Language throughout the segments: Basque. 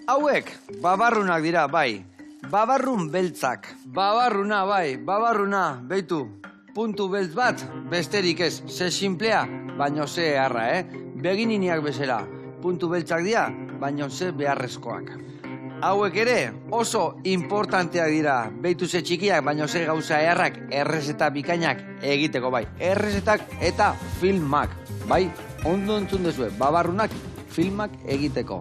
Hauek, babarrunak dira, bai. Babarrun beltzak. Babarruna, bai, babarruna, beitu. Puntu beltz bat, besterik ez, ze simplea, baino ze harra, Begininiak bezala, puntu beltzak dira, baino ze beharrezkoak. Hauek ere oso importanteak dira, beitu ze txikiak, baino ze gauza eharrak, errezeta bikainak egiteko, bai. Errezetak eta filmak, bai. Ondo entzun dezue, babarrunak filmak egiteko.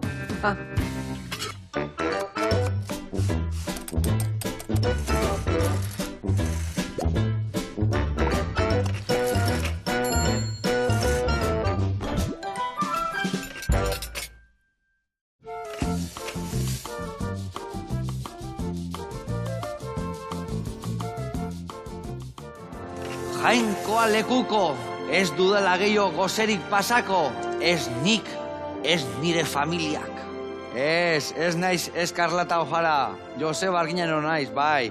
Jainkoa lekuko, ez dudala gehiago gozerik pasako, ez nik, ez nire familiak. Ez naiz Eskarlata O'Hara, Joseba Arginero naiz, bai.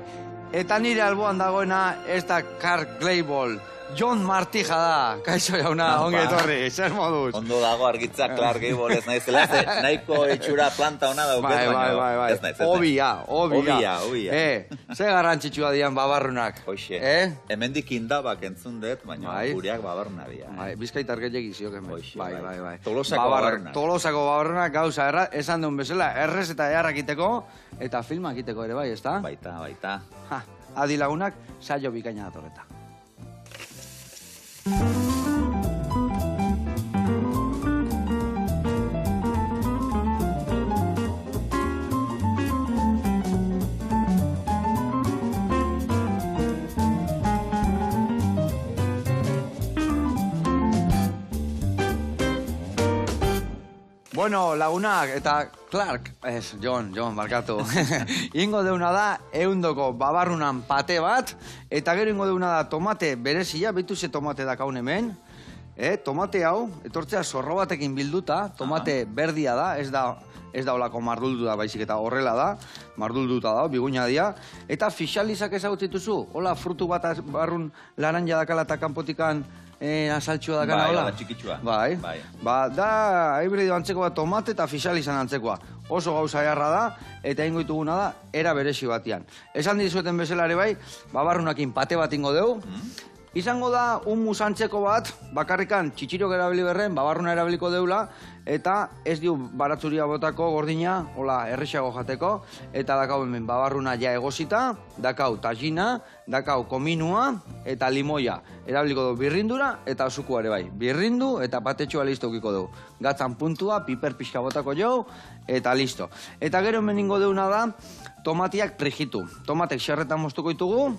Eta nire alboan dagoena ez da Clark Gable, John Martija da. Kaixo jauna, ongi etorri, zer moduz? Ondo dago argitza Clark Gable ez naizela, nahiko itxura planta hona dauket, baina ez naiz. Obia. Ze garrantzitsua dian babarrunak. Hoxe, hemendik indabak entzun dut, baina gureak babarruna dira. Bizkaitar gehiagik zioken. Bai. Tolosako babarrunak. Tolosako babarrunak gauza, esan duen bezala, errez eta eharrak iteko, eta filmak iteko ere bai, ezta? Baita. Adi lagunak, saio bikaina datorreta. Bueno, lagunak, eta Clark, John, barkatu. Ingo deuna da, 100 babarrunan pate bat, eta gero ingo deuna da tomate berezia, behitu ze tomate dakaun hemen. Tomate hau, etortzea zorro batekin bilduta, tomate berdia da, ez da olako marduldu da, baizik eta horrela da, mardulduta da, biguina dia. Eta fixalizak ezagutzituzu, hola frutu bat barrun laranja dakala eta kanpotikan asaltxua dakana, hola? Bai, txikitsua. Bai. Da, hibrido antzeko bat tomate eta fixalizan antzekoa. Oso gauza eharra da, eta ingo dituguna da, era beresi batian. Esan dizueten bezalare bai, babarrunakin pate bat ingo deu. Izango da, hummus antzeko bat, bakarrikan txitxirok erabili berren, babarruna erabiliko deula, eta ez diu baratzuria botako gordina, hola, errexago jateko, eta dakau hemen babarruna ja egosita, dakau tajina, dakau kominua, eta limoia. Erabiliko du birrindura eta azukua ere bai. Birrindu eta patetxoa listo ukiko dugu. Gatzan puntua, piper pixka botako jau, eta listo. Eta gero hemen ingo deuna da, tomatiak prijitu. Tomatek xerretan moztuko ditugu,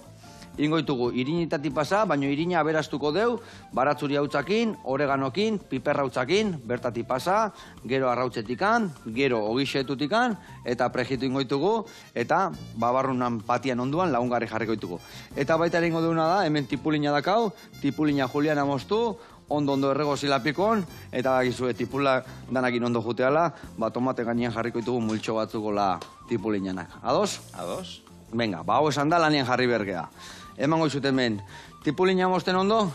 ingo ditugu irinitatik pasa, baina irina aberastuko deu, baratzuri hautzakin, oreganokin, piperra hautzakin, bertatik pasa, gero arrautzetikan, gero ogixetutikan, eta prejitu ingo ditugu, eta babarrunan patian onduan lagungarri jarriko ditugu. Eta baita ingo deuna da, hemen tipulina dakau, tipulina Juliana moztu, ondo errego zilapikon, eta bagizue tipula danakin ondo juteala, tomate gainean jarriko ditugu multxo batzukola tipulinanak. Ados? Ados. Venga, hau esan da lanien jarri bergea. Emango izut hemen, tipulina mozten ondo?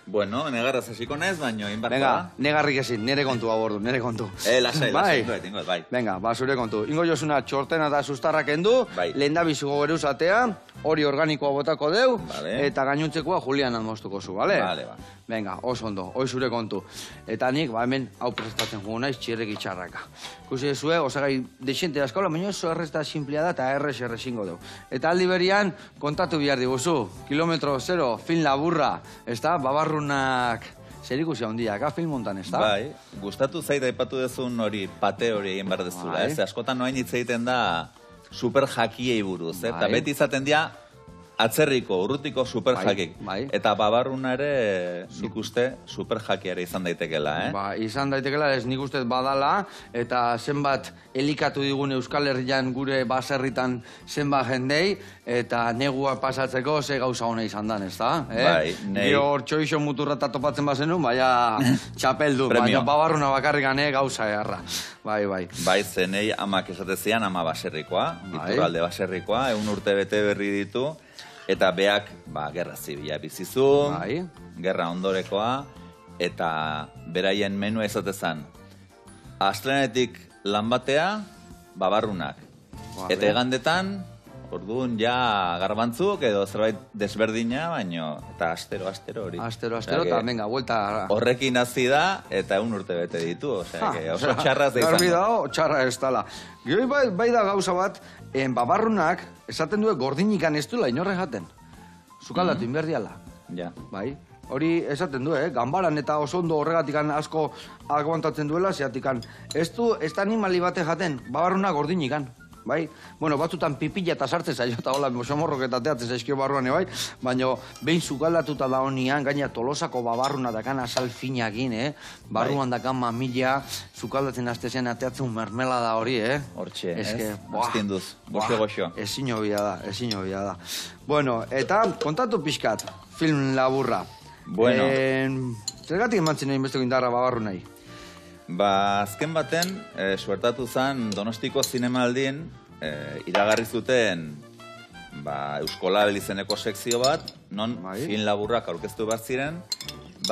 Bueno, negarraz hasiko nez, baino inbarko da. Venga, negarrik ezin, nire kontu abordu, nire kontu. Lasai, ingoet, bai. Venga, zure kontu. Ingo jozuna txortena eta sustarrak endu, lehen da bizugo geruzatea, hori organikoa botako deu, eta gainontzekoa Julianan moztuko zu, bale? Bale. Venga, oso ondo, hoi zure kontu. Eta nik, hemen, hau prestatzen jugu naiz, txirrek itxarraka. Kusi dezue, osagai dexente askola, baina oso errezta simplea da eta errezingo deu. Eta aldi berian, kontatu bihar diguzu, kilometro zero, fin laburra, ez da, babarrunak zer ikusi handiak, film montan, ez da? Bai, gustatu zait aipatu dezun hori, pate hori egin behar dezula, ez? Askotan noain hitz egiten da super jakiei buruz, eta beti izaten dira atzerriko, urrutiko super jakik. Eta babarruna ere nik uste super jakiare izan daitekela, Izan daitekela, ez nik uste badala, eta zenbat elikatu digun Euskal Herrian gure baserritan zenbat jendei, eta negua pasatzeko ze gauza hona izan dan, ez da? Gio hor txoixo muturrata topatzen bazenun, baina txapeldu, baina babarruna bakarrikan gauza eharra. Bai. Bai, zenei amak esatezian ama baserrikoa, iturralde baserrikoa, 1 urte bete berri ditu, eta beak, gerra zibila bizizu, gerra ondorekoa, eta beraien menua izatezan, astrenetik lan batea, babarrunak. Eta egandetan, orduan ja garbantzuk edo zerbait desberdina, baino, eta astero hori. Astero, eta venga, vuelta. Horrekin hasi da, eta 1 urte bete ditu, oso txarraz da izango. Garbi dago, txarra ez dala. Gero bai da gauza bat, babarrunak, esaten du gordinikan ez duela inorre jaten. Zukaldatu inberdiala. Ja. Bai. Hori esaten du, ganbaran eta oso ondo horregatik asko aguantatzen duela, zeatik ez da animali bate jaten, babarruna gordinikan. Bai? Bueno, batzutan pipila eta sartzen zaio eta hola somorrok eta teatzen zaizkio barruan, bai? Baina behin zukaldatuta da honian, gaina Tolosako babarruna dakan asal finakin, barruan dakan mamila, zukaldatzen aztezen ateatzen mermelada hori, Hortxe, aztien duz, goxo. Ezin hobia da. Bueno, eta kontatu pixkat, film laburra. Bueno. Zergatik emantzen nahi besteko indarra babarru nahi? Azken baten, suertatu zen Donostiko zinemaldien iragarri zuten Euskolabel izeneko sekzio bat, non film laburrak aurkeztu bat ziren,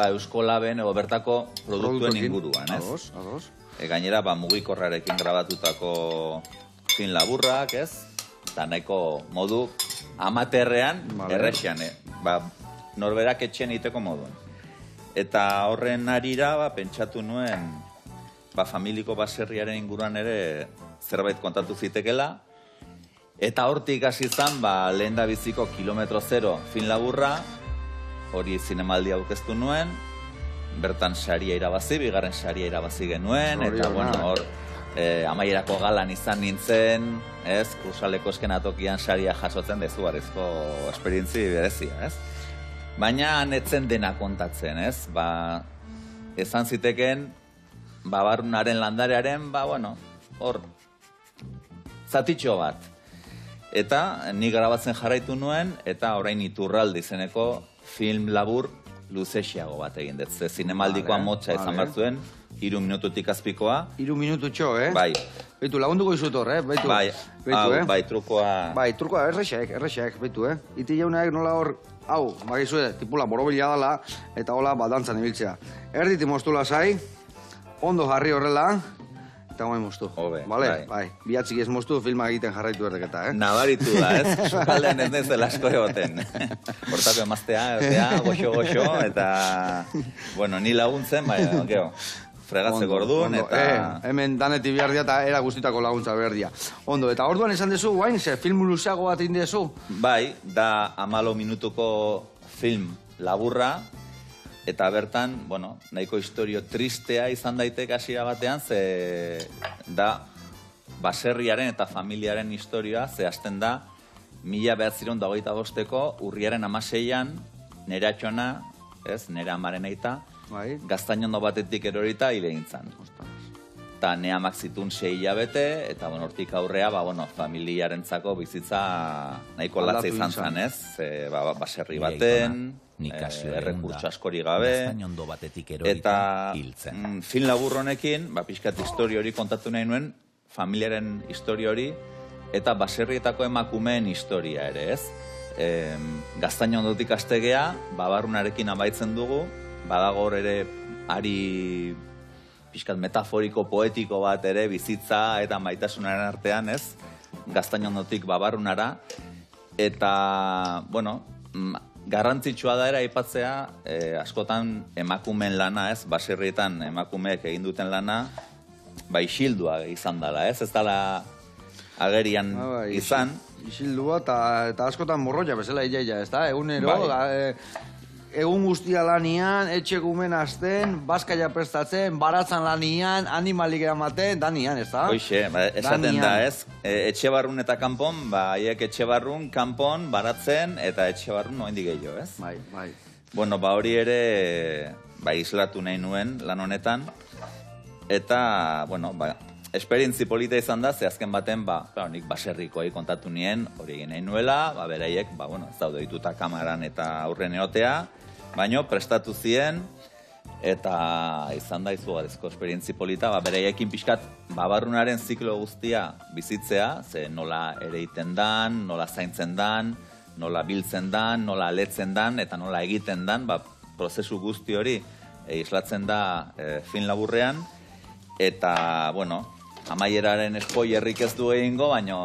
Euskolaben edo bertako produktuen inguruan, ez? Gainera, mugikorrarekin grabatutako film laburrak, ez? Eta nahiko modu amaterrean errexian, norberak etxean iteko moduan. Eta horren arira, pentsatu nuen, familiko baserriaren inguruan ere zerbait kontatu zitekela, eta hortik hasi zen, lehen da biziko kilometro zero film laburra, hori zinemaldia aurkeztu nuen, bertan saria irabazi, bigarren saria irabazi genuen, eta hor, amaierako galan izan nintzen, Kursaleko eskenatokian saria jasotzen dezugarrizko esperientzi berezia, ez? Baina netzen dena kontatzen, ez? Ezan ziteken, babarrunaren landarearen, hor, zatitxo bat. Eta ni grabatzen jarraitu nuen, eta orain Iturralde izeneko film labur luzexiago bat egin dut. Zinemaldikoa motxa izan bat zuen, 3 minututik azpikoa. 3 minututxo, Bai. Beitu, lagunduko izut hor, Bai, trukoa... Bai, trukoa, errexeak, beitu, Iti jaunak nola hor, hau, bagizue, tipula borobila dala, eta hola, dantzan ibiltzea. Erditi moztula zai, ondo jarri horrela, eta guain moztu. Hobe, bai. Biatzik ez moztu filma egiten jarraitu erdeketa, Nabaritu da, ez? Sukaldean ez nezel asko egoten. Hortako emaztea, goxo, eta... Bueno, ni laguntzen, geho, fregatzeko orduan, eta... Hemen danetik behar dia eta era guztitako laguntza behar dia. Ondo, eta orduan esan dezu, guain, film luzeago bat egin dezu? Bai, da 14 minutuko film laburra, eta bertan, nahiko historio tristea izan daiteke hasiera batean, ze da baserriaren eta familiaren historioa, ze hasten da 1925ko urriaren 16an nire atxona, nire amaren aita, gaztainondo batetik erorita hile gintzan. Eta ne amak zitun 6 hilabete, eta hortik aurrea, familiarentzako bizitza nahiko latza izan zen, ez? Baserri baten, errekurtso askori gabe, eta film labur honekin, pixkat historio hori kontatu nahi nuen, familiaren historio hori, eta baserrietako emakumeen historia ere, ez? Gaztainondotik astegea, babarrunarekin amaitzen dugu, badago hor ere ari pixkat metaforiko, poetiko bat ere, bizitza eta maitasunaren artean, ez? Gaztainondotik babarrunara, eta, garrantzitsua da era aipatzea, askotan emakumeen lana, ez? Baserrietan emakumeek egin duten lana, isildua izan dela, ez? Ez dela agerian izan. Isildua eta askotan morroia bezala iaia, ez da? Egunero, egun guztia lanian, etxegumen azten, bazkaia prestatzen, baratzan lanian, animalik eramaten, danian, ez da? Hoxe, esaten da, ez? Etxe barrun eta kanpon, haiek etxe barrun, kanpon, baratzen, eta etxe barrun noendik gehiago, ez? Bai. Bueno, hori ere, islatu nahi nuen lan honetan, eta, esperientzi polita izan da, ze azken baten, nik baserrikoei kontatu nien, hori egin nahi nuela, beraiek, ez daude dituta kamaran eta aurren eotea, baina prestatu zien, eta izan da izugarrizko esperientzi polita, beraiekin pixkat babarrunaren ziklo guztia bizitzea, ze nola ereiten dan, nola zaintzen dan, nola biltzen dan, nola aletzen dan, eta nola egiten dan, prozesu guzti hori islatzen da film laburrean, eta, amaieraren spoilerrik ez du egingo, baina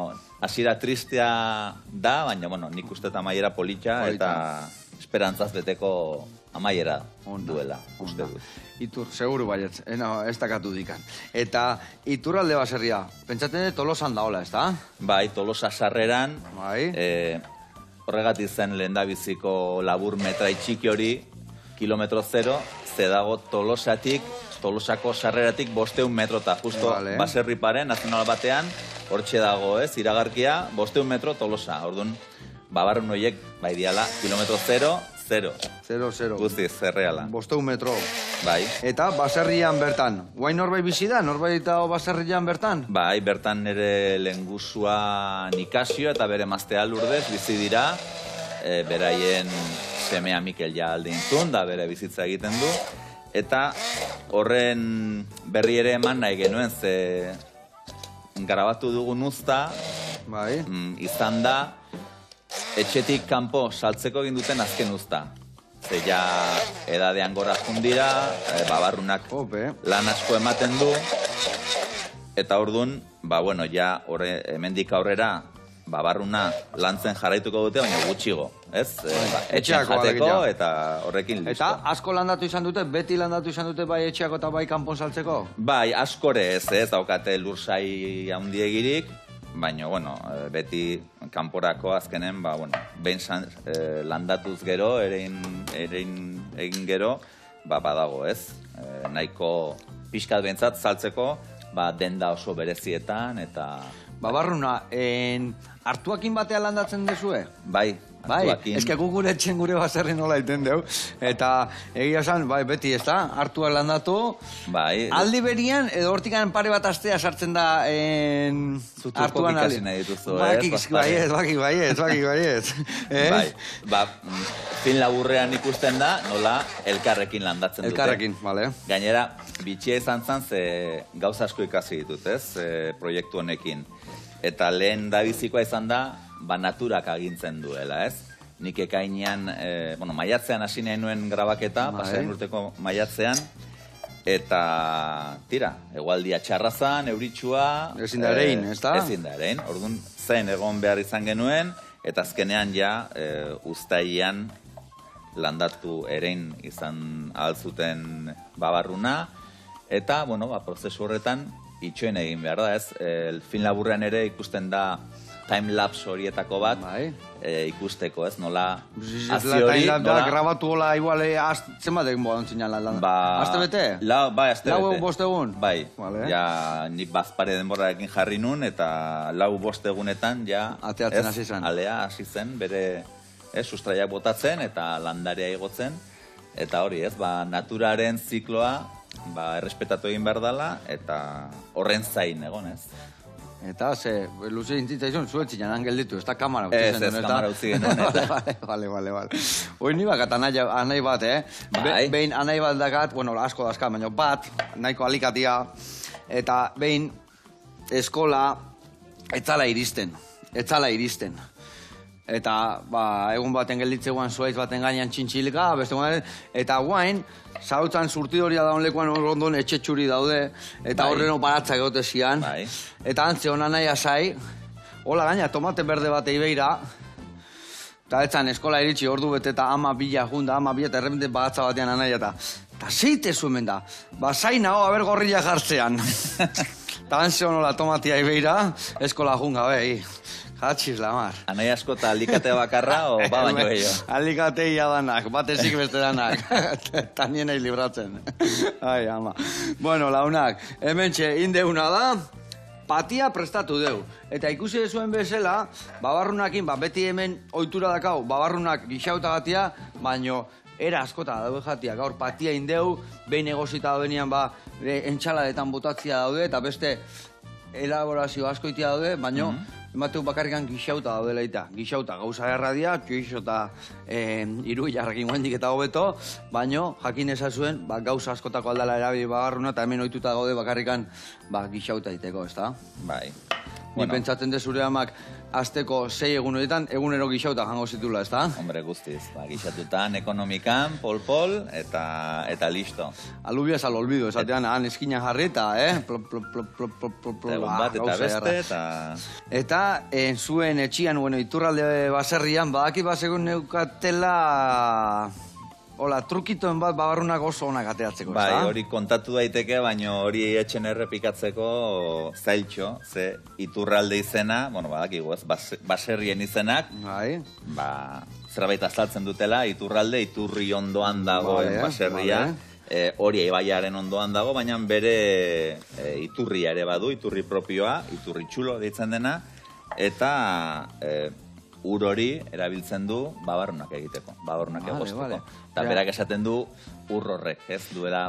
hasiera tristea da, baina, bueno, nik uste eta amaiera politxa eta esperantzaz beteko amaiera duela, uste dut. Itur, seguru baietz, ez dakatu dikan. Eta Iturralde baserria, pentsatzen dut Tolosan daola, ez da? Bai, Tolosa sarreran, horregatik zen lehendabiziko labur metrai txiki hori, kilometro 0, ze dago Tolosako sarreratik 500 metrota, justo baserri paren, nazional batean, hortxe dago, iragarkia, 500 metro Tolosa. Orduan, babarrun horiek, bai diala, kilometro 0, 0. 0. Guztiz, zerreala. 500 metro. Bai. Eta baserrian bertan. Guain norbait bizi da? Norbait eta baserrian bertan? Bai, bertan nire lehengusua Nikasio eta bere maztea Lourdes bizi dira. Beraien semea Mikel ja alde intzun, da bere bizitza egiten du. Eta horren berri ere eman nahi genuen, ze grabatu dugun uzta, izan da, etxetik kanpo saltzeko egin duten azken uzta. Ze ja edadean gora jundira, babarrunak lan asko ematen du, eta orduan, ja hemendik aurrera, babarruna lantzen jarraituko dute, baina gutxigo, ez? Etxean jateko eta horrekin listo. Eta asko landatu izan dute, beti landatu izan dute bai etxeako eta bai kanpon saltzeko? Bai, askore ez, daukate lursai handiegirik, baina, beti kanporako azkenen, behin landatuz gero, egin gero, badago, ez? Nahiko pixkat behintzat saltzeko, denda oso berezietan, eta... Babarruna, hartuakin batea landatzen dezue? Bai, hartuakin. Ez que gure etxen gure baserri nola iten deu. Eta egia esan, beti ez da, hartuak landatu. Bai. Aldi berian, edo hortikan pare bat astea sartzen da hartuan aldi. Ikasi nahi dituzu, Baiez. Bai, fin laburrean ikusten da, nola elkarrekin landatzen dute. Elkarrekin, bale. Gainera, bitxia izan zen, ze gauza asko ikasi ditut, ez, proiektu honekin. Eta lehen dabizikoa izan da, naturak agintzen duela, ez? Nik ekainean, maiatzean hasi nahi nuen grabaketa, pasaren urteko maiatzean, eta, egualdia txarrazan, euritsua... Ezin da erein, ez da? Ezin da erein, orduan zen egon behar izan genuen, eta azkenean ja, uztailean landatu erein izan altzuten babarruna, eta, prozesu horretan, itxoen egin behar da, ez? Fin laburrean ere ikusten da timelapse horietako bat ikusteko, ez? Nola hazi hori... Timelapse grabatu hola igual zenbat egin bodan zinan lan? Azte bete? Bai, azte bete. 4-5 egun? Bai, ja nik bazpare denborarekin jarri nun, eta 4-5 egunetan ja... Ateatzen hasi zen. Alea hasi zen, bere sustraiak botatzen eta landarea igotzen, eta hori, ez? Naturaren zikloa errespetatu egin behar dela, eta horren zain egon, ez? Eta, luze intzitzaizun, zuetzinan angelditu, ez da kamara utzi zen. Ez kamara utzi genuen, eta. Vale. Hoi ni bakat anai bat, behin anai bat dakat, asko dazkat, baina bat, nahiko alikatia, eta behin eskola etzala iristen. Eta, egun baten gelditzeguan zuaiz baten gainean txintxilika, eta guain, zautzan surtidoria daun lekuan ondon etxetxuri daude, eta horreno baratzak egote zian. Eta antze hona nahi asai, hola gaina tomate berde bat eibeira, eta etzan eskola iritsi ordu bete eta ama bila junda, eta errepente bagatza batean anai eta zeite zuen da, zain hau haber gorrila jartzean. Eta antze honola tomatia eibeira, eskola junga, Hatxiz, lamar. Anai asko eta alikate bakarra, o baino gehiago? Alikate ia danak, bat ezik beste danak. Eta nien nahi libratzen. Ai, ama. Bueno, launak, hementxe indeuna da, patia prestatu deu. Eta ikusi zuen bezala, babarrunakin, beti hemen ohitura dakau, babarrunak gixautagatia, baino era askota daude jatia. Gaur patia indeu, behin egosita daudenean, entxaladetan botatzia daude, eta beste elaborazio askoitia daude, baino, emateu bakarrikan gixauta daudela eta. Gixauta gauza erradia, txuixo eta iru jarrakin guendik eta hobeto, baino jakin ezazuen gauza askotako aldala erabili bagarruna eta hemen ohituta gaude bakarrikan gixauta diteko, ez da? Bai. Ni pentsatzen de zure amak asteko 6 egun horietan, egunero gixauta jango zitula, ez da? Hombre, guztiz. Gixatutan, ekonomikan, pol, eta listo. Alubias al olvido, esatean, han eskina jarri eta, Egun bat eta beste, eta... Eta, zuen etxian, Iturralde baserrian, badaki basegun neukatela... Hola, trukitoen bat babarrunak oso onak ateatzeko, ez da? Bai, hori kontatu daiteke, baina hori etxen errepikatzeko zailtxo, ze Iturralde izena, badakigu ez, baserrien izenak, zerbait azaltzen dutela, Iturralde, Iturri ondoan dagoen baserria, hori ibaiaren ondoan dago, baina bere iturria ere badu, iturri propioa, iturri txulo deitzen dena, eta... ur hori erabiltzen du babarrunak egiteko, babarrunak egosteko. Eta berak esaten du ur horrek, ez duela,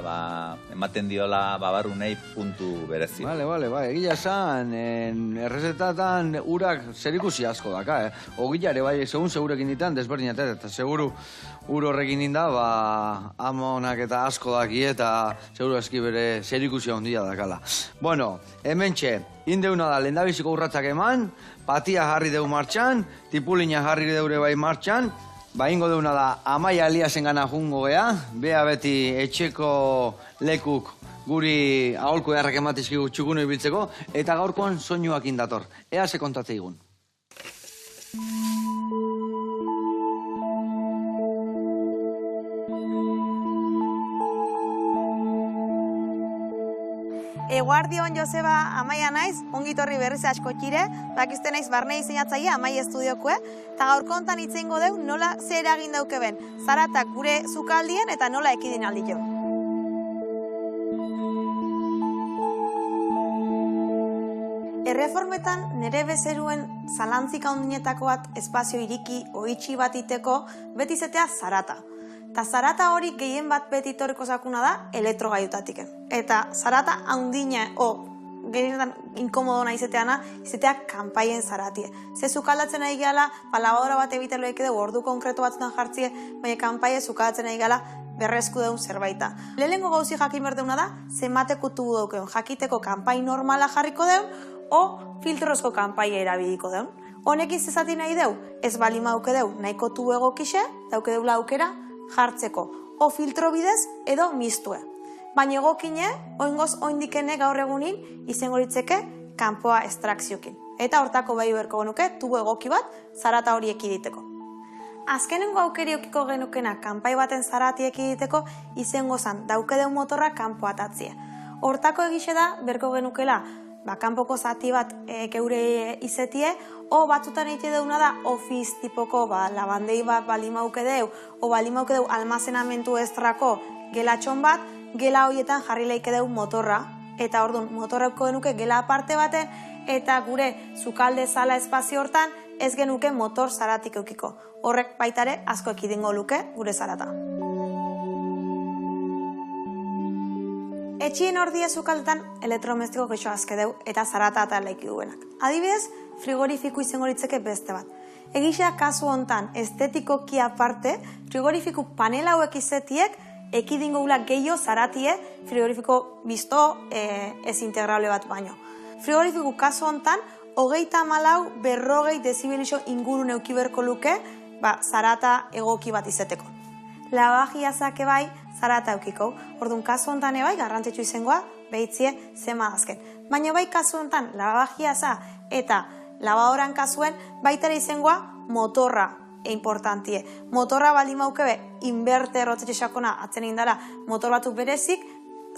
ematen diola babarrunei puntu berezi. Egia esan, errezetatan urak zerikusi asko daka, Ogilare bai, segun segurekin ditan, desberdinatet, eta seguru ur horrekin dinda, amonak eta asko daki, eta seguru eski bere zerikusi handia dakala. Bueno, hementxe, indeuna da, lehendabiziko urratzak eman, patia jarri deu martxan, tipulina jarri deure bai martxan, ingo deuna da, Amaia Eliasen gana jungo gea, bea beti etxeko lekuk guri aholko eharrak ematizkigu txukunu ibiltzeko, eta gaurkoan soinuak indator. Ea se kontatze igun. Eguardion Joseba, Amaia naiz, ongitorri berriz asko txire, bakizte naiz barne diseinatzailea Amaia estudiokue, eta gaurko hontan hitz eingo deu nola zer eragin dauke ben, zaratak gure sukaldien eta nola ekidin aldio. Erreformetan nire bezeruen zalantzik handinetako bat espazio iriki oitxi bat iteko beti zetea zarata. Eta zarata hori gehien bat beti torriko zakuna da elektrogaiutatik. Eta zarata handina, gehienetan inkomodona izatea kanpaien zaratie. Ze sukaldatzen nahi gala, labadora bat ebitelo ekidu ordu konkreto batzutan jartzie, baina kanpaie sukaldatzen nahi gala berrezku deun zerbaita. Lehenengo gauzi jakin berdeuna da, zenbateko tubu daukeun, jakiteko kanpai normala jarriko deun, o filtrozko kanpaia erabiliko deun. Honekin zezati nahi deu, ez balima dauke deu, nahiko tubu egokixe, dauke deula aukera, jartzeko, o filtro bidez edo mistue. Baina egokine, oingoz oindikene gaur egunin, izango litzeke kanpoa estrakziokin. Eta hortako bai berko genuke, tubo egoki bat, zarata hori ekiditeko. Azkenengo aukeri okiko genukena kanpai baten zarati ekiditeko, izango zan, dauke deu motorra kanpoa atatzie. Hortako egixe da, berko genukela, kanpoko zati bat geure izetie, o batzutan egite deuna da office tipoko labandei bat balimauke deu, o balimauke deu almazenamentu estrako gelatxon bat, gela horietan jarri leike deu motorra, eta orduan motorreko genuke gela aparte baten, eta gure sukalde zala espazio hortan ez genuke motor zaratik eukiko. Horrek baitare asko ekidingo luke gure zarata. Etxien ordie sukaldetan elektrodomestiko geixo azke deu eta zarata eta laiki duenak. Adibidez, frigorifiku izango litzeke beste bat. Egisa kasu hontan estetikoki aparte, frigorifiku panel hauek izetiek ekidingo gula gehiago zaratie frigorifiko bizto ez integrable bat baino. Frigorifiku kasu hontan, 34-40 dezibelixo inguru neukiberko luke zarata egoki bat izeteko. Labajiazak bai zarata eukiko. Orduan, kasu hontan bai garrantzitsu izangoa behitzie zema azken. Baina bai kasu hontan labajiaza eta labadoran kasuen baitara izangoa motorra importantie. Motorra baldin maukebe inverter rotzetxe sakona atzen indala motor batzuk berezik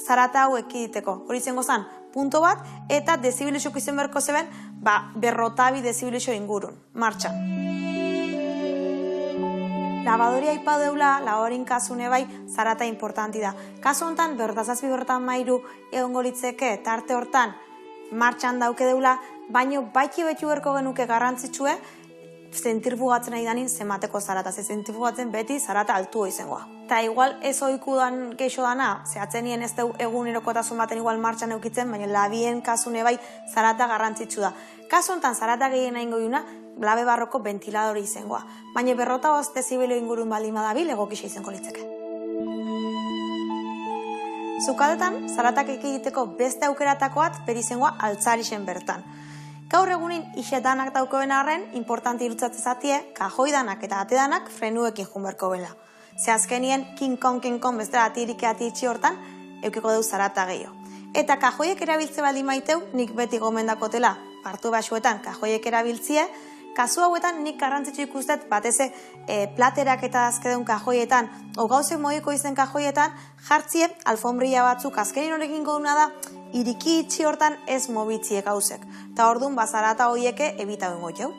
zarata hau ekiditeko. Hori izango zan punto bat eta dezibelixoko izan berko zeben berrotabi dezibelixo ingurun. Martxan. Labadoria ipa deula, labadorin kasune bai, zarata importanti da. Kasu hontan, bertazazpi bertan mairu egongo litzeke, tarte hortan, martxan dauke deula, baino baiki betu berko genuke garrantzitsue, zentrifugatzen nahi danin zemateko zarata. Zentrifugatzen beti zarata altua izangoa. Eta igual ez oiku dan geixo dana, zehatzen nien ez deu egunerokotasun baten igual martxan eukitzen, baina labien kasune bai zarata garrantzitsu da. Kasu hontan zarata gehien nahi goiuna, labe barroko ventiladori izangoa. Baina berrota 5 dezibelo ingurun balima dabil egokixe izango litzeke. Sukaldetan, zaratak ekiditeko beste aukeratakoat per izangoa altzarixen bertan. Gaur egunin ixetanak daukoen arren, importante irutzatzen zatie, kajoidanak eta atedanak frenuekin junberko bela. Ze azkenien, King Kong bestela atirike itxi hortan, eukiko deu zarata gehiago. Eta kajoiek erabiltze baldin maiteu, nik beti gomendakotela, partu basuetan kajoiek erabiltzie, kasu hauetan nik garrantzitsu ikustet bateze platerak eta azkedeun kajoietan, o gauzek modiko izen kajoietan, jartzie alfombria batzuk azkenin horrekin goduna da, iriki itxi hortan ez mobitzie gauzek. Ta orduan bazarata hoieke ebita bengo jau.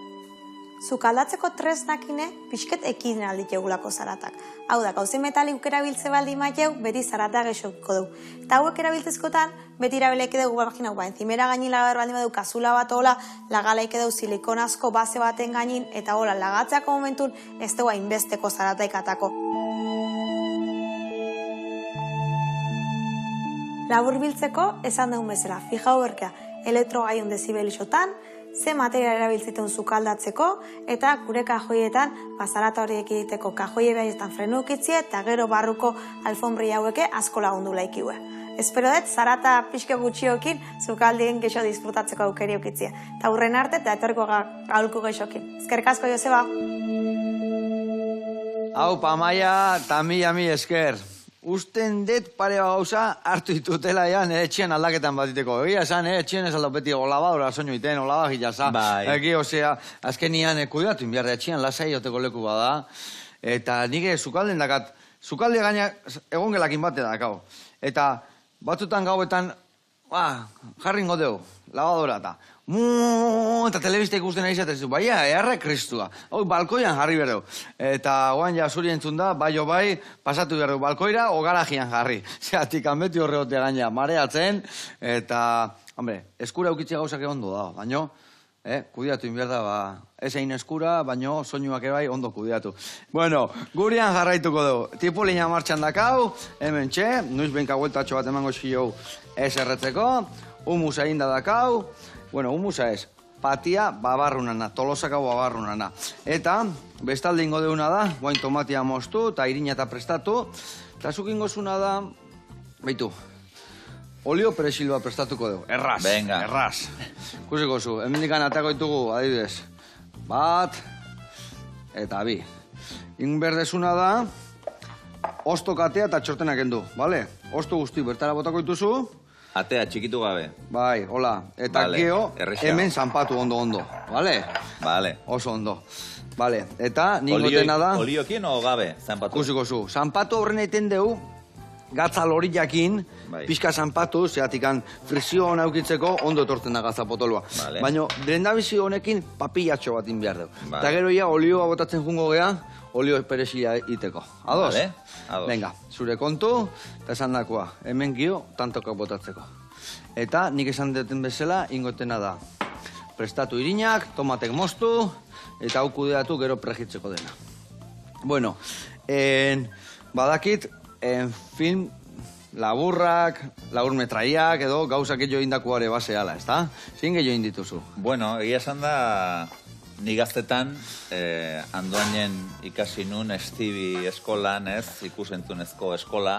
Zukaldatzeko tresnakine pixket ekidin alditzeugulako zaratak. Hau da, gauze metalik erabiltze baldi mateu, beti zarata gexoko dugu. Eta hauek erabiltzezkotan, beti irabeleke dugu, enzimera gainin lagar baldi badu kasula bat hola, lagalaike dugu silikonazko base baten gainin, eta hola, lagatzeako momentun ez dugu hainbesteko zarataik atako. Labur biltzeko, esan dugun bezala, fijau berkea, elektrogaiun dezibelixotan, ze material erabiltzitun zukaldatzeko, eta gure kajoietan, bazarata horiek egiteko kajoie behaietan frenu ukitzie, eta gero barruko alfombri haueke asko lagundu laikiue. Espero dut, zarata pixke gutxiokin, zukaldien gexo disfrutatzeko aukeri ukitzie. Eta hurren arte, eta etorko gaulku gexokin. Ezkerrik asko, Joseba! Hau, Pamaia, eta mi esker. Usten dut pare gauza hartu ditutela ja nire etxean aldaketan batiteko. Egia esan, etxean ez aldau beti olabadora soinu iten, olabajila za. Egi, osea, azkenian kudeatu inbiarra etxean lasai joteko leku bada. Eta nire sukalden dakat, sukalde gaina egon gelakin bate dakau. Eta batzutan gauetan, jarri ingo deu, lavadora eta. Eta telebista ikusten ari zatezu, baina, erre kristua. Hau, balkoian jarri berdu. Eta guan ja zuri entzun da, bai, pasatu berdu balkoira, o garajian jarri. Zeatik, hanbeti horreote gaina, mareatzen, eta, hombre, eskura eukitzea gauzak ondo da, baino, kudiatu inberda, ez egin eskura, baino, soinuak ebai ondo kudiatu. Bueno, gurian jarraituko dugu. Tipolina martxan dakau, hemen txe, nuiz benka gueltatxo bat emango eskio ez erretzeko, humusa inda dakau. Bueno, humusa ez, patia babarrunana, tolosakau babarrunana. Eta, bestalde ingo deuna da, guain tomatia moztu, eta irina eta prestatu. Eta zuk ingozuna da, baitu, olio peresilua prestatuko dugu, erraz. Venga. Erraz. Kusiko zu, hemendikan atako ditugu, adibidez, bat, eta bi. Inberdezuna da, ostokatea eta txortenak endu, bale? Osto guzti bertara botako dituzu. Atea txikitu gabe. Bai, hola. Eta geo, hemen zanpatu ondo, bale? Bale. Oso ondo. Bale, eta ningotena da... Oliokin o gabe, zanpatu? Kusiko zu. Zanpatu horren egiten dugu, gatza loriakin, pixka zanpatu, zeatikan frizio hona eukitzeko, ondo etortzen da gatza potoloa. Baina, brendabizi honekin papillatxo bat inbiar dugu. Eta gero ia olioa botatzen jungo gea, olio peresila iteko. Ados? Vale, ados. Venga, zure kontu, eta esan dakoa, hemen gio, tantoka botatzeko. Eta nik esan duten bezala, ingotena da. Prestatu irinak, tomatek moztu, eta hau kudeatu gero prejitzeko dena. Bueno, badakit, film laburrak, laburmetraiak, edo gauzak gehiago indakuare baseala, ez da? Zin gehiago indituzu? Bueno, egia esan da... Ni gaztetan, andoainen ikasi nun Estibi eskolan, ikusentzunezko eskola.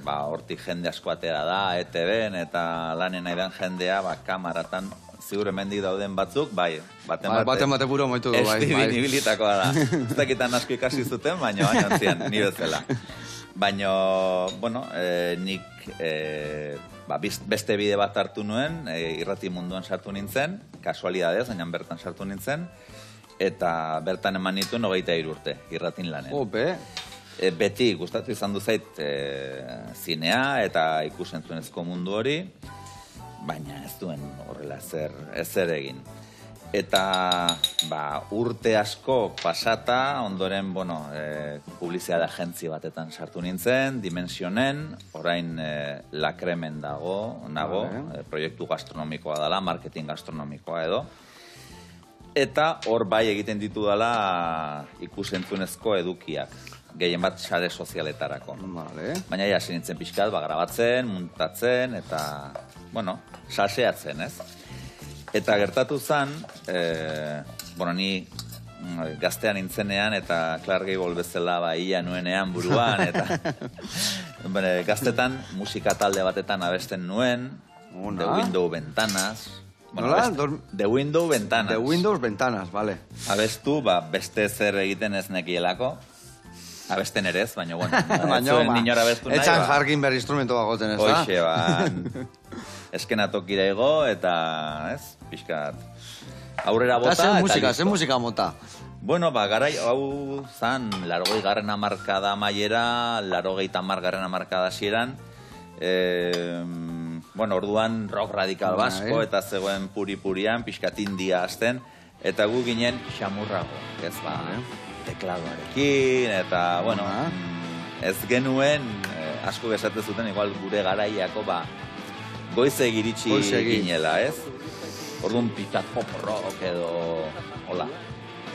Hortik jende asko atera da, ETV-en eta lanen aidan jendea, kamaratan, zigur hemendik dauden batzuk, baten bate buru moitu du, Estibin ibilitakoa da. Ez dakitan asko ikasi zuten, baina zian, ni bezala. Baina, bueno, nik beste bide bat hartu nuen, irrati munduan sartu nintzen, kasualidadez, baina bertan sartu nintzen, eta bertan eman nituen 23 urte, irratin lanen. Ope! Beti gustatu izan du zait zinea eta ikusentzunezko mundu hori, baina ez duen horrela ezer egin. Eta urte asko pasata, ondoren, publizitate agentzi batetan sartu nintzen, Dimensionen, orain Lakremen nago, proiektu gastronomikoa dela, marketing gastronomikoa edo. Eta hor bai egiten ditu dela ikusentzunezko edukiak, gehien bat sare sozialetarako. Baina ja, nintzen pixkat, grabatzen, muntatzen, eta, saseatzen, ez? Eta gertatu zen, ni gaztean nintzenean eta Clark Gable bezala ia nuenean buruan, eta gaztetan musika talde batetan abesten nuen, The Window Ventanas, Nola? The Windows Ventanas. The Windows Ventanas, vale. Abestu, beste zer egiten ez nekielako. Abesten ere ez, baina, bueno. Baina, Ninora abestu nahi, etxan jarkin behar instrumento bagoten ez, da? Hoxe, eskenatokira ego, eta, ez, pixkat, aurrera bota. Eta zen musika mota? Bueno, garai, hau zan, 80. hamarkada amaiera, 80. hamarkada hasieran, bueno, orduan rock radikal basko, eta zegoen puri-purian, pixkat india azten, eta gu ginen xamurrago, ez tekladoarekin, eta, bueno, ez genuen, asko gesate zuten, igual gure garaiako, goize giritsi ginela, ez? Orduan pizat pop rock edo, hola.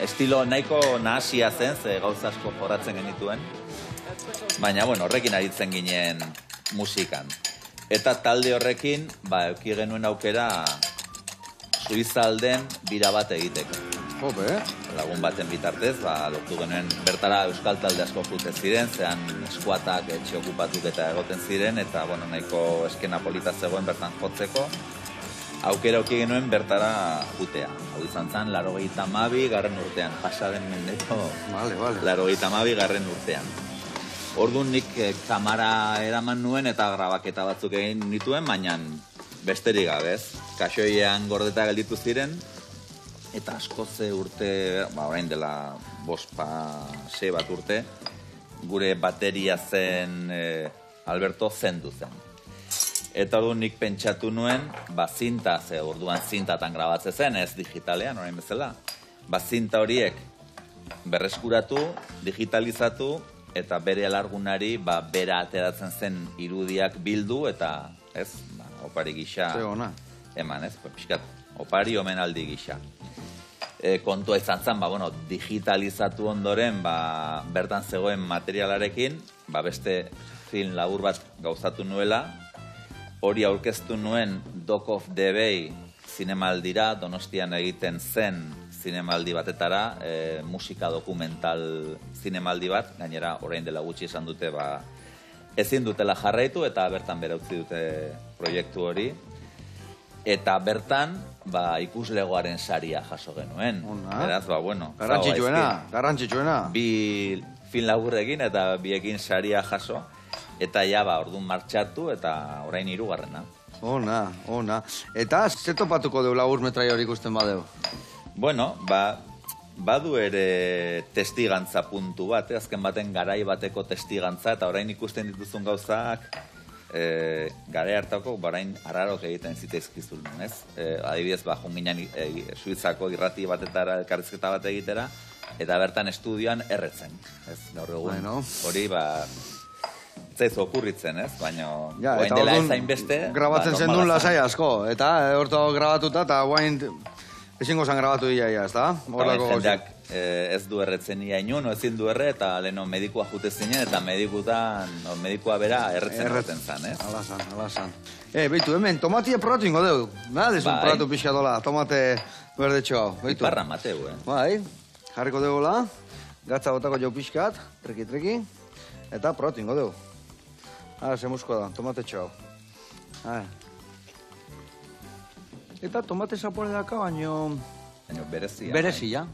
Estilo nahiko nahasia zen, ze gauza asko joratzen genituen. Baina, bueno, horrekin aritzen ginen musikan. Eta talde horrekin, euki genuen aukera Suizalden bira bat egiteko. Hobe. Lagun baten bitartez, lortu genuen bertara euskal talde asko jute ziren, zean eskuatak etxe okupatuk eta egoten ziren, eta, bueno, nahiko eskena polita zegoen bertan jotzeko. Aukera auki genuen bertara jutea. Hau izan zen, 82. urtean. Pasaren mendeko 82. urtean. Orduan nik kamara eraman nuen eta grabaketa batzuk egin nituen, baina besterik gabez. Kaxoian gordeta gelditu ziren, eta asko ze urte, orain dela 5-6 bat urte, gure bateria zen Alberto zendu zen. Eta orduan nik pentsatu nuen, zinta, ze orduan zintatan grabatze zen, ez digitalean, orain bezala. Zinta horiek berreskuratu, digitalizatu, eta bere alargunari, bera ateratzen zen irudiak bildu, eta, ez, opari gisa eman, ez, pixkat, opari omenaldi gisa. Kontua izan zen, digitalizatu ondoren, bertan zegoen materialarekin, beste film labur bat gauzatu nuela, hori aurkeztu nuen Dock of the Bay zinemaldira, Donostian egiten zen zinemaldi batetara, musika dokumental zinemaldi bat, gainera orain dela gutxi esan dute ezin dutela jarraitu eta bertan bera utzi dute proiektu hori. Eta bertan ikuslegoaren saria jaso genuen. Beraz, garrantzitsuena. Bi film laburrekin eta biekin saria jaso. Eta orduan martxatu eta orain 3. Ona. Eta ze topatuko deu labur metrai hori ikusten badeu? Bueno, badu ere testigantza puntu bat, azken baten garai bateko testigantza, eta orain ikusten dituzun gauzak, garai hartako, orain arrarok egiten zitezkizun, ez? Adibidez, joan ginen Suizako irrati batetara, elkarrizketa bat egitera, eta bertan estudioan erretzen, ez? Gaur egun, hori, zaizu okurritzen, ez? Baina, guain dela ezain beste... Grabatzen zen duen lasai asko, eta horto grabatuta, eta guain ezingo zan grabatu ia, ez da? Jendeak ez du erretzen ia inun, ezin du erre, eta leheno medikua jute zinen, eta medikua bera erretzen zen, ez? Ala zan. Beitu, hemen, tomatie probatu ingo deu. Dezun probatu pixka dola, tomate berdetxo hau. Iparra mateu, Bai, jarriko degola, gatza botako jau pixkat, treki, eta probatu ingo deu. Ze musko da, tomate txau. Eta tomate zapore daka, baino... Berezia.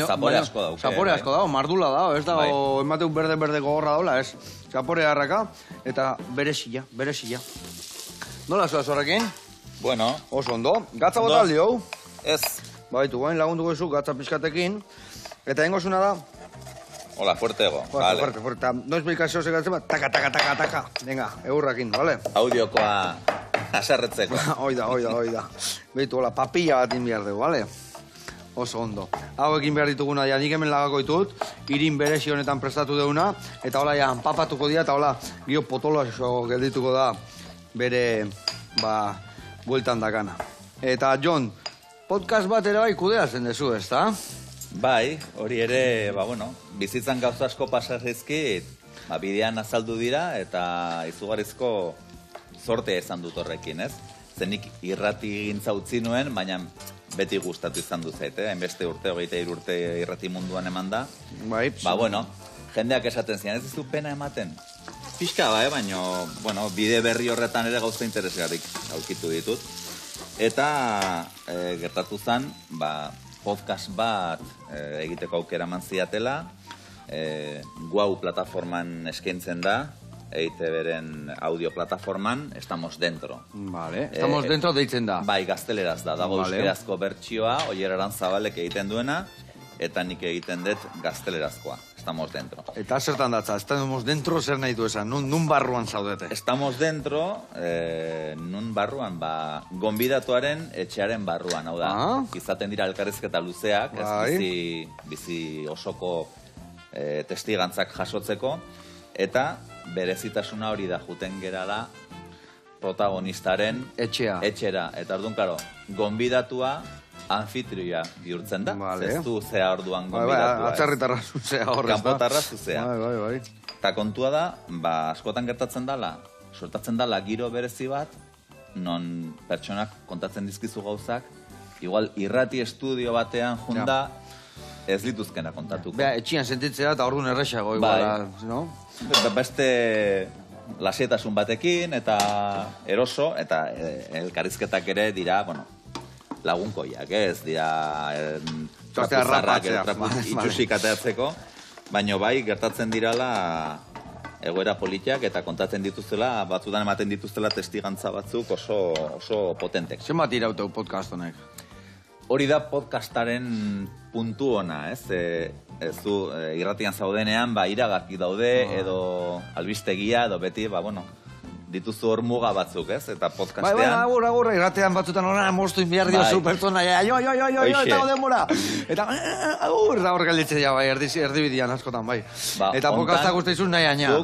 Zapore asko dauke. Zapore asko dago, mardula dago, ez dago, emateu berde gogorra daula, ez. Zapore harraka, eta berezia. Nola zoaz horrekin? Bueno. Oso ondo. Gatza botaldi, hau? Ez. Baitu, guain lagunduko ezu, gatza pizkatekin. Eta engozuna da... Hola, fuertego. Fuerte. Noiz beikazio segatzen bat, taka. Venga, eurrakin, vale? Audiokoa asarretzeko. Oida. Beitu, hola, papilla bat inbiar dugu, vale? Oso ondo. Hau ekin behar dituguna, nik hemen lagako ditut, irin berezi honetan prestatu deuna, eta hola, papatuko dira, eta hola, gio potolo aso geldituko da bere, bueltan dakana. Eta, Jon, podcast bat ere bai kudeatzen dezu, ez da? Bai, hori ere, bizitzan gauza asko pasarrizkit, bidean azaldu dira, eta izugarrizko zortea izan dut horrekin, ez? Zenik irrati gintza utzi nuen, baina beti gustatu izan du zaite, hainbeste urte, 23 urte irrati munduan eman da. Bai. Jendeak esaten zian, ez dizu pena ematen? Pixka, baina, bide berri horretan ere gauza interesgarrik aurkitu ditut. Eta gertatu zen, podcast bat egiteko aukera eman ziatela, Guau plataforman eskaintzen da, EITB-ren audio plataforman, Estamos Dentro. Vale, Estamos Dentro deitzen da. Bai, gazteleraz da, dago euskerazko bertsioa, Oier Aranzabalek egiten duena, eta nik egiten dut gaztelerazkoa, Estamos Dentro. Eta zertan datza, Estamos Dentro zer nahi du esan, nun barruan zaudete? Estamos Dentro, nun barruan, gonbidatuaren etxearen barruan, hau da, izaten dira elkarrizketa luzeak, bizi osoko testigantzak jasotzeko, eta berezitasuna hori da juten gerala protagonistaren etxera. Eta orduan, karo, gonbidatua anfitrioa bihurtzen da. Ez du zea orduan gonbidatua. Atzerritarra zuzea horrez da. Kanpotarra zuzea. Eta kontua da, askotan gertatzen dala, sortatzen dala giro berezi bat, non pertsonak kontatzen dizkizu gauzak, igual irrati estudio batean junda, ez lituzkena kontatuko. Etxian sentitzea eta orduan errexago, igual, no? Beste lasietasun batekin eta eroso, eta elkarrizketak ere dira, lagunkoiak, ez dira trapuzarrak, itxusik ateatzeko, baina bai gertatzen dirala egoera politiak eta kontatzen dituztela, batzutan ematen dituztela testigantza batzuk oso potentek. Zenbat irauteu podcast honek? Hori da podcastaren puntu ona, ez? Ez du, irratian zaudenean, iragarki daude, edo albistegia, edo beti, dituzu hor muga batzuk, ez? Eta podcastean... Agur, irratean batzutan horren moztu inbiar diozu pertsona, eta demora! Eta agur, da hor galditzen ja, erdibidian askotan, bai. Eta podcastak uste izun nahi aina.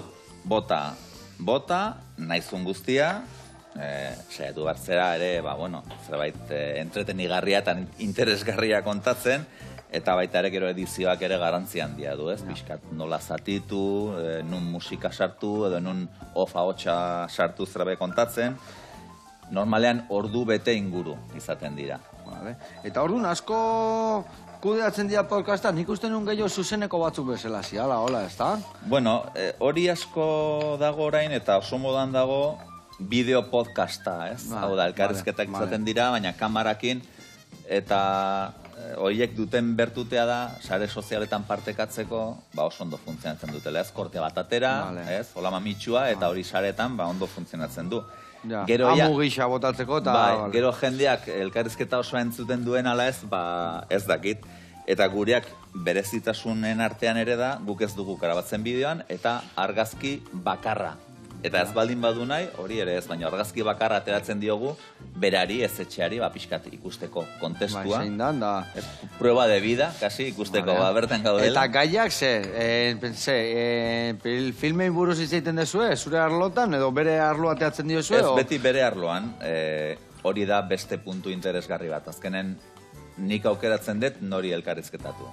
Bota, naizun guztia, saiatu bertzera ere, zerbait entretenigarria eta interesgarria kontatzen, eta baita ere gero edizioak ere garrantzi handia du, ez? Piskat nola zatitu, nun musika sartu, edo nun ofa-hotxa sartu zerbait kontatzen. Normalean ordu bete inguru izaten dira. Eta orduan asko kudeatzen dira podcasta, nik uste nun gehiago zuzeneko batzuk bezala ziala, hola, ez da? Hori asko dago orain, eta oso modan dago bideo podcasta, ez? Hau da, elkarrizketak izaten dira, baina kamarakin, eta horiek duten bertutea da, sare sozialetan partekatzeko, oso ondo funtzionatzen dutela, ez? Korte bat atera, ez? Hola mamitsua, eta hori saretan, ondo funtzionatzen du. Amu gisa botatzeko, eta... Gero jendeak elkarrizketa osoa entzuten duen ala ez, ez dakit. Eta gureak berezitasunen artean ere da, guk ez dugu karabatzen bideoan, eta argazki bakarra. Eta ez baldin badu nahi, hori ere ez, baina argazki bakarra ateratzen diogu, berari, ez etxeari, pixkat ikusteko kontestua. Zein dan, da. Prueba de vida, kasi ikusteko, bertan gaudela. Eta gaiak, filmei buruz izaiten dezue, zure arlotan, edo bere arloa ateratzen diozue? Ez, beti bere arloan, hori da beste puntu interesgarri bat. Azkenen, nik aukeratzen dut nori elkarrizketatu.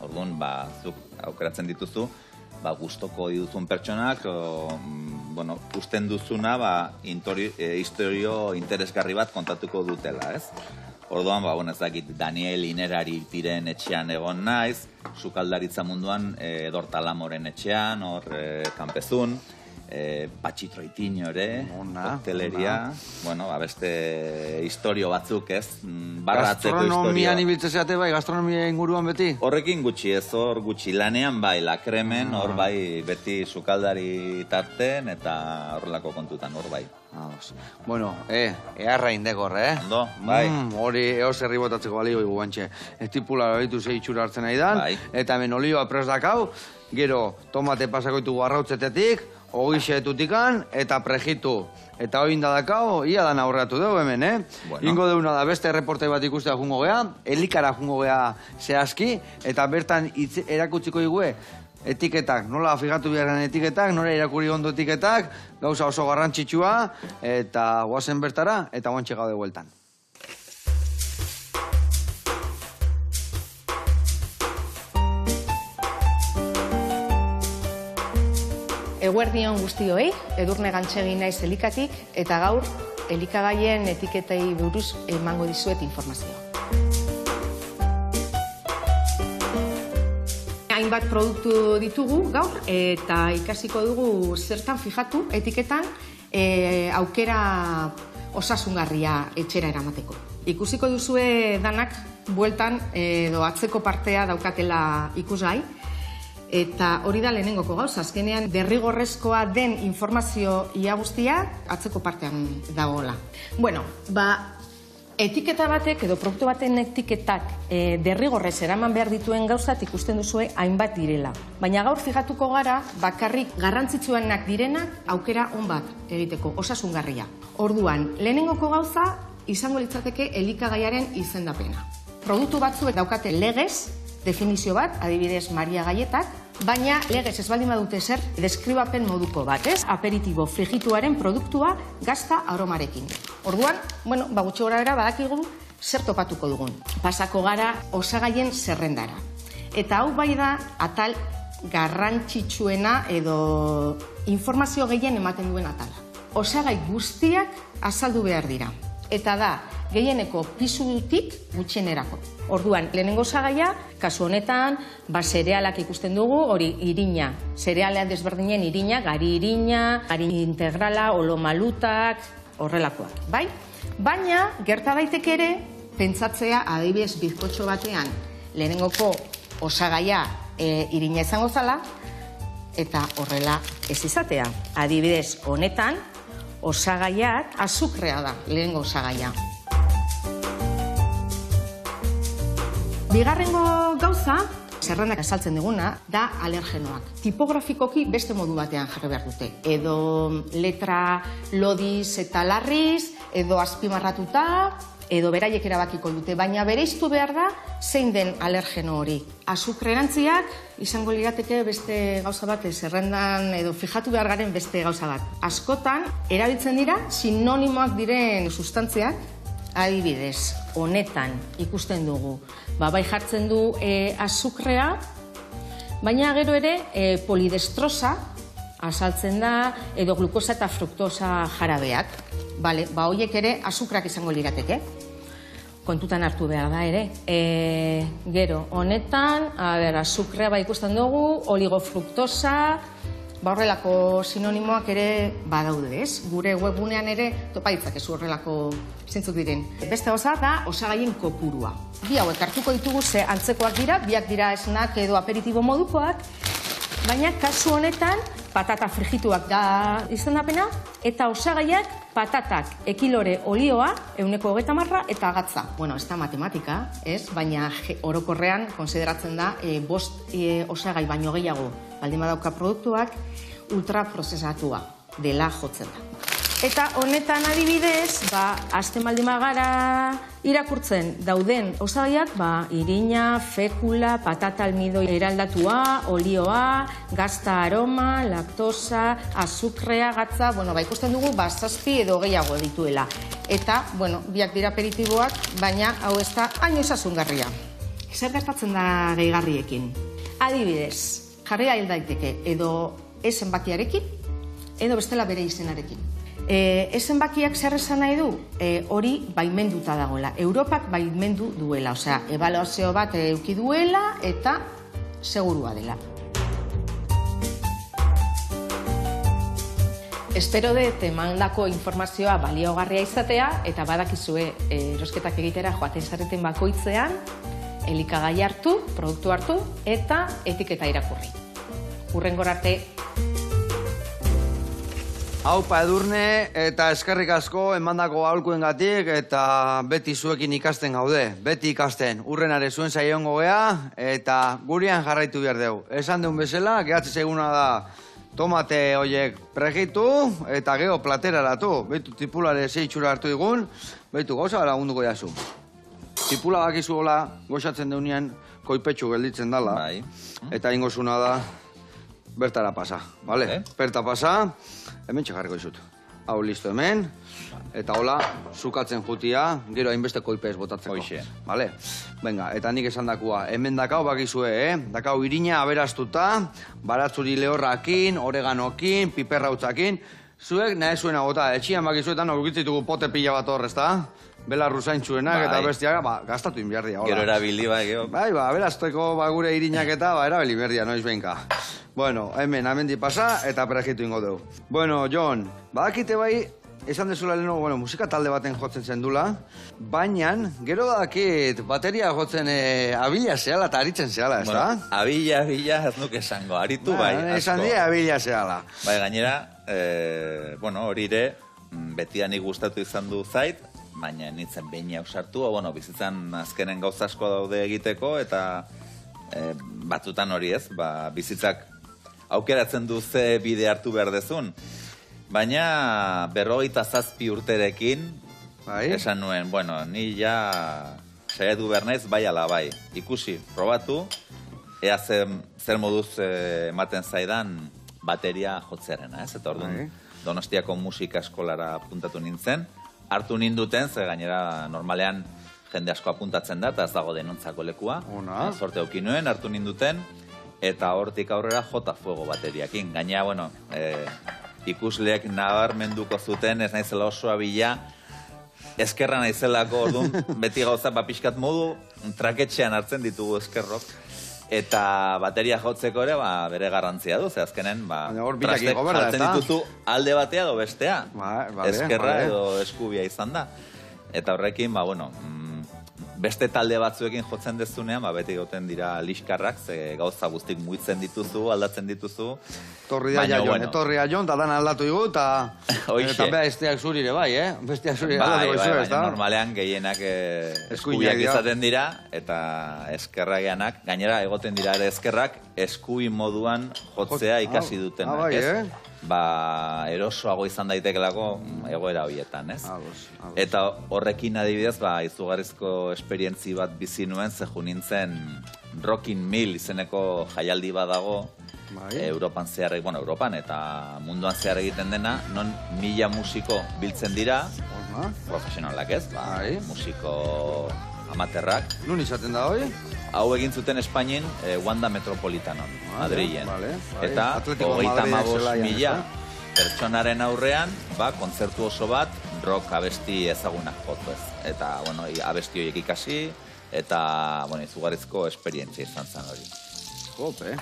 Orduan, zuk aukeratzen dituzu, gustoko dituzun pertsonak, usten duzuna, historio interesgarri bat kontatuko dutela, ez? Orduan, ez dakit, Daniel Inerari tiren etxean egon naiz, sukaldaritza munduan Edortalamoren etxean, hor kanpezun, Patxi Troitiño ere, hoteleria, beste historio batzuk, ez? Gastronomian ibiltzezeate bai, gastronomia inguruan beti? Horrekin gutxi ez, hor gutxi lanean bai, lakremen, hor bai, beti sukaldari tarten, eta horrelako kontutan, hor bai. Earra indekor, Ondo, bai. Hori eos herri botatzeko balio igu bantxe. Estipula horitu zeitxura hartzen nahi dan, eta hemen olioa pres dakau, gero tomate pasakoitu arrautzetetik, ogixe etutikan, eta prejitu. Eta hori indadakao, ia dan aurreatu dugu hemen, Ingo deuna da beste reportai bat ikustea jungo gea, elikara jungo gea zehazki, eta bertan erakutsiko igue, etiketak, nola fijatu biharren etiketak, nola irakuri ondo etiketak, gauza oso garrantzitsua, eta guazen bertara, eta guantxe gaude bueltan. Eguerdion guztioi, Edurne Gantxegi naiz elikatik, eta gaur elikagaien etiketei buruz emango dizuet informazioa. Hainbat produktu ditugu gaur, eta ikasiko dugu zertan fijatu etiketan, aukera osasungarria etxera eramateko. Ikusiko duzue danak bueltan edo atzeko partea daukatela ikusgai, eta hori da lehenengoko gauza, azkenean derrigorrezkoa den informazio ia guztia atzeko partean dagoela. Bueno, etiketa batek edo produktu baten etiketak derrigorrez eraman behar dituen gauzat ikusten duzue hainbat direla. Baina gaur fijatuko gara bakarrik garrantzitsuenak direnak aukera on bat egiteko, osasungarria. Orduan, lehenengoko gauza izango litzateke elikagaiaren izendapena. Produktu batzuek daukate legez, definizio bat, adibidez Maria Gaietak, baina legez ez baldin badute zer deskribapen moduko bat, ez? Aperitibo frigituaren produktua gazta aromarekin. Orduan, gutxi gorabehera badakigu zer topatuko dugun. Pasako gara osagaien zerrendara. Eta hau bai da atal garrantzitsuena edo informazio gehien ematen duen atala. Osagai guztiak azaldu behar dira. Eta da, gehieneko pisutik gutxienerako. Orduan, lehenengo osagaia, kasu honetan, zerealak ikusten dugu, hori irina. Zerealean desberdinen irina, gari irina, gari integrala, olomalutak, horrelakoak, bai? Baina, gerta daiteke ere, pentsatzea adibidez bizkotxo batean, lehenengoko osagaia irina izango zala, eta horrela ez izatea. Adibidez, honetan, osagaiak azukrea da, lehenengo osagaia. Bigarrengo gauza, zerrendak azaltzen duguna, da alergenoak. Tipografikoki beste modu batean jarri behar dute. Edo letra lodiz eta larriz, edo azpimarratuta, edo beraiek erabakiko dute. Baina bereiztu behar da, zein den alergeno hori. Azukrerantziak izango lirateke beste gauza bat, zerrendan edo fijatu behar garen beste gauza bat. Askotan, erabiltzen dira, sinonimoak diren sustantziak, adibidez, honetan ikusten dugu. Bai jartzen du azukrea, baina gero ere polidestrosa azaltzen da, edo glukosa eta fruktosa jarabeak. Horiek ere azukrak izango lirateke. Kontutan hartu behar da ere. Gero, honetan, azukrea ikusten dugu, oligofruktosa, horrelako sinonimoak ere badaude, ez? Gure webgunean ere topa ditzakezu horrelako zeintzuk diren. Beste gauza da osagaien kopurua. Bi hauek hartuko ditugu ze antzekoak dira, biak dira snack edo aperitibo modukoak, baina kasu honetan patata frigituak da izendapena, eta osagaiak patatak, ekilore olioa, 130 eta gatza. Ez da matematika, ez? Baina orokorrean konsideratzen da 5 osagai baino gehiago baldin badauka produktuak ultraprozesatua dela jotzen da. Eta honetan adibidez, hasten baldin bagara irakurtzen dauden osagaiak, irina, fekula, patata almido eraldatua, olioa, gazta aroma, laktosa, azukrea, gatza, ikusten dugu 7 edo gehiago dituela. Eta, biak dira aperitiboak, baina hau ez da hain osasungarria. Zer gertatzen da gehigarriekin? Adibidez, jarria hil daiteke edo zenbakiarekin, edo bestela bere izenarekin. Zenbakiak zer esan nahi du? Hori baimenduta dagoela. Europak baimendu duela, ebaluazio bat eduki duela eta segurua dela. Espero dut emandako informazioa baliogarria izatea, eta badakizue erosketak egitera joaten zareten bakoitzean, elikagai hartu, produktu hartu, eta etiketa irakurri. Hurrengor arte. Aupa Edurne, eta eskerrik asko emandako aholkuengatik eta beti zuekin ikasten gaude. Beti ikasten, urrenare zuen saiongo gea eta gurean jarraitu behar dugu. Esan duen bezala, gehatzen zeguna da tomate horiek pregitu eta geho plateraratu. Beitu tipulare zeitxura hartu digun, beitu gauza lagunduko jazu. Tipula bakizu hola goxatzen deunean koipetxu gelditzen dala eta ingozuna da bertara pasa, bale? Berta pasa, hemen txekarriko izut. Hau listo hemen, eta hola, zukatzen jutia, gero hainbeste koipez botatzeko. Bale? Venga, eta nik esan dakua, hemen dakau bakizue, dakau irina aberastuta, baratzuri lehorrakin, oreganokin, piperrautzakin, zuek nahi zuena gota, etxian bakizuetan aurkitzitugu pote pila bat horrez, da? Belarru zaintzuenak eta bestiak, gastatu inbiardia, hola. Gero erabili, gero. Bai, aberazteko gure irinak eta erabili inbiardia, noiz behinka. Bueno, hemen amendi pasa eta pregitu ingo dugu. Bueno, Jon, badakite bai, esan dezula leheno, bueno, musika talde baten jotzen zendula, baina, gero dakit, bateria jotzen abila zehala eta aritzen zehala, ez da? Bueno, abila ez nuke esango, aritu bai, asko. Esan die abila zehala. Bai, gainera, bueno, hori ere, betianik gustatu izan du zait, baina nintzen behin ausartu, bueno, bizitzan azkenen gauza asko daude egiteko, eta batzutan hori ez, bizitzak aukeratzen du ze bide hartu behar dezun. Baina 57 urterekin, esan nuen, bueno, ni ja saiatu behar naiz bai ala bai. Ikusi, probatu, ea zer moduz ematen zaidan bateria jotzearena, ez? Eta orduan Donostiako musika eskolara apuntatu nintzen, hartu ninduten, ze gainera normalean jende asko apuntatzen da, eta ez dago denontzako lekua. Sorte auki nuen, hartu ninduten, eta hortik aurrera jota fuego bateriakin. Gainera, bueno, ikusleek nabarmenduko zuten, ez naizela oso abila, eskerra naizelako, orduan, beti gauza, pixkat modu, traketxean hartzen ditugu eskerrok, eta bateria jotzeko ere, bere garrantzia du, ze azkenen, trastek jartzen dituzu alde batea edo bestea, eskerra edo eskubia izan da. Eta horrekin, bueno, beste talde batzuekin jotzen dezunean, beti goten dira liskarrak, ze gauza guztik muitzen dituzu, aldatzen dituzu. Etorri da jon, eta dan aldatu igu, eta besteak zurire bai, besteak zurire aldatu izu, ez da? Normalean gehienak eskubiak izaten dira, eta eskerrageanak, gainera egoten dira ere eskerrak, eskubi moduan jotzea ikasi dutenak, ez? Erosoago izan daitekelako egoera horietan, ez? Eta horrekin adibidez, izugarrizko esperientzi bat bizi nuen, zehu nintzen Rockin' Mill izeneko jaialdi badago, Europan zehar, Europan eta munduan zehar egiten dena, non 1000 musiko biltzen dira, profesionalak ez, musiko amaterrak. Nun izaten da hori? Hau egin zuten Espainin, Wanda Metropolitanon, Madrilen. Eta 35.000 pertsonaren aurrean, kontzertu oso bat, rock abesti ezagunak jotu ez. Eta, abesti horiek ikasi, eta, izugarrizko esperientzia izan zen hori. Jope,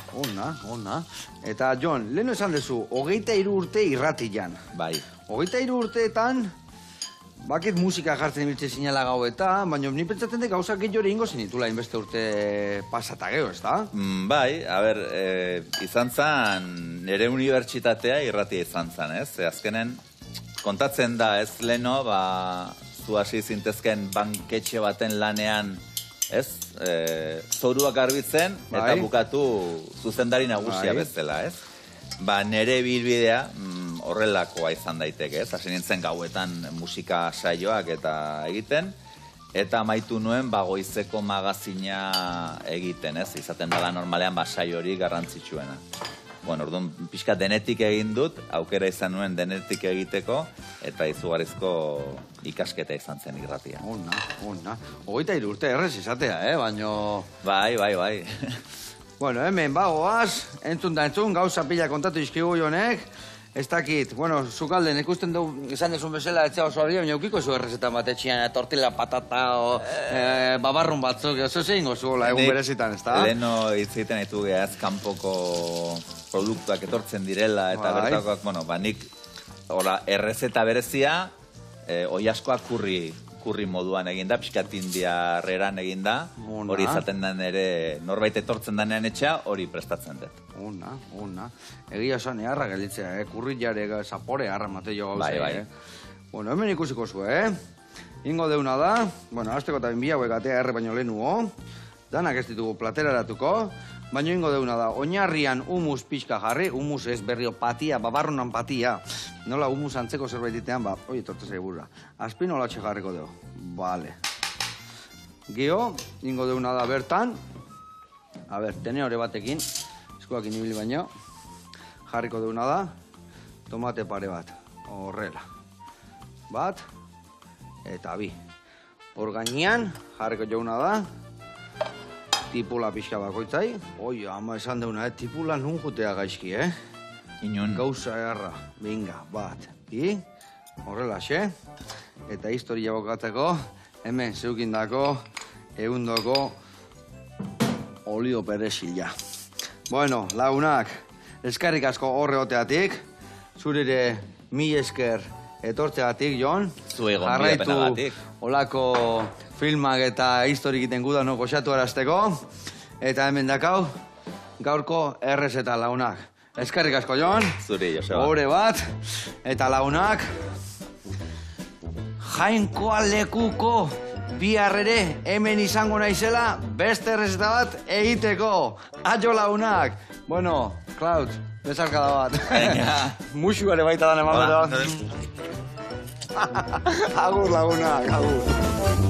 ona. Eta, Jon, lehenu esan dezu, 23 urte irratian. Bai. 23 urteetan, bakit musika jartzen ibiltze zinela gauetan, baina ni pentsatzen dut gauzak gehiore ingo zenitula inbeste urte pasata geho, ez da? Bai, izan zen, nire unibertsitatea irratia izan zen, ez? Azkenen, kontatzen da, ez leno, zu hasi zintezken banketxe baten lanean, ez? Zoruak garbitzen, eta bukatu zuzendari nagusia bezala, ez? Nere bilbidea horrelakoa izan daiteke, ez? Hasi nintzen gauetan musika saioak eta egiten, eta amaitu nuen goizeko magazina egiten, ez? Izaten dela normalean saio hori garrantzitsuena. Orduan, pixka denetik egin dut, aukera izan nuen denetik egiteko, eta izugarrizko ikasketa izan zen irratia. Ona. 23 urte errez izatea, baino... Bai. Bueno, hemen bagoaz, entzun, gauza pila kontatu izkigu jonek, ez dakit, zukalden ikusten dugu, esan dezun bezala, etzea oso argia, baina eukiko zu errezetan bat etxian, tortilla patata, babarrun batzuk, oso zein gozuela egun berezitan, ez da? Leheno hitzeiten ditu gehaz kanpoko produktuak etortzen direla, eta bertakoak, nik errezeta berezia, oiaskoak kurri moduan eginda, pixkat indiarreran eginda, hori izaten den ere, norbait etortzen denean etxea, hori prestatzen dut. Ona. Egia esan eharra gelditzea, kurri jare zapore harra mate jo gauzei. Bai. Hemen ikusiko zu, Ingo deuna da, azteko eta binbi hauek atea erre baino lehenuo, danak ez ditugu plateraratuko, baina ingo deuna da, oinarrian humus pixka jarri, humus ez berrio patia, babarronan patia, nola humus antzeko zerbait ditean, tortez egurra, azpin olatxe jarriko dugu, bale. Gio, ingo deuna da bertan, tenore batekin, eskuak inibili baino, jarriko deuna da, tomate pare bat, horrela, bat, eta bi. Hor gainean, jarriko jauna da, tipula pixka bakoitzai. Ama esan deuna, tipula nun jutea gaizki, Inon. Gauza erra, binga, bat, bi, horrela, eta historia bokatzeko, hemen zeukindako, egundoko, olio perezila. Lagunak, eskerrik asko horre oteatik, zurire 1000 esker etortzeagatik, Jon. Zuei gonbidapenagatik. Olako filmak eta historik iten gudan goxatu arazteko. Eta hemen dakau, gaurko errez eta launak. Eskerrik asko, Jon. Zuri, Joseba. Hore bat. Eta launak. Jainkoa lekuko bihar ere hemen izango naizela beste errezeta bat egiteko. Aio launak. Bueno, Klaus, bezarkada bat. Musu ere baita dan eman. Agur lagunak, agur.